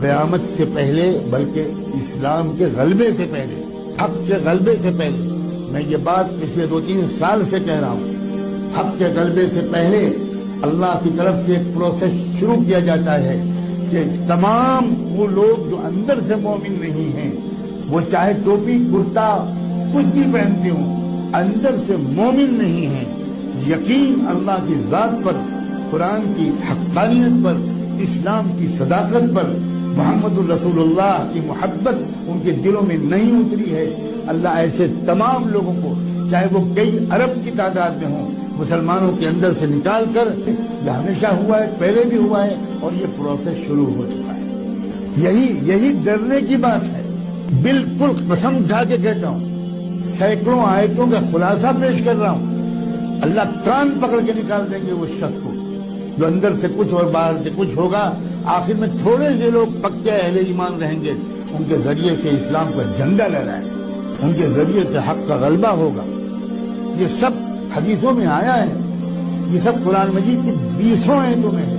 قیامت سے پہلے بلکہ اسلام کے غلبے سے پہلے، حق کے غلبے سے پہلے، میں یہ بات پچھلے 2-3 سال سے کہہ رہا ہوں، حق کے غلبے سے پہلے اللہ کی طرف سے ایک پروسیس شروع کیا جاتا ہے کہ تمام وہ لوگ جو اندر سے مومن نہیں ہیں، وہ چاہے ٹوپی کرتا کچھ بھی پہنتے ہوں، اندر سے مومن نہیں ہیں، یقین اللہ کی ذات پر، قرآن کی حقانیت پر، اسلام کی صداقت پر، محمد الرسول اللہ کی محبت ان کے دلوں میں نہیں اتری ہے، اللہ ایسے تمام لوگوں کو، چاہے وہ کئی ارب کی تعداد میں ہوں، مسلمانوں کے اندر سے نکال کر، یہ ہمیشہ ہوا ہے، پہلے بھی ہوا ہے، اور یہ پروسیس شروع ہو چکا ہے۔ یہی ڈرنے کی بات ہے۔ بالکل قسم اٹھا کے کہتا ہوں، سینکڑوں آیتوں کا خلاصہ پیش کر رہا ہوں، اللہ کان پکڑ کے نکال دیں گے اس شخص کو جو اندر سے کچھ اور باہر سے کچھ ہوگا۔ آخر میں تھوڑے سے لوگ پکے اہل ایمان رہیں گے، ان کے ذریعے سے اسلام کا جھنڈا لہرائے، ان کے ذریعے سے حق کا غلبہ ہوگا۔ یہ سب حدیثوں میں آیا ہے، یہ سب قرآن مجید کی 20 آیتوں میں ہے۔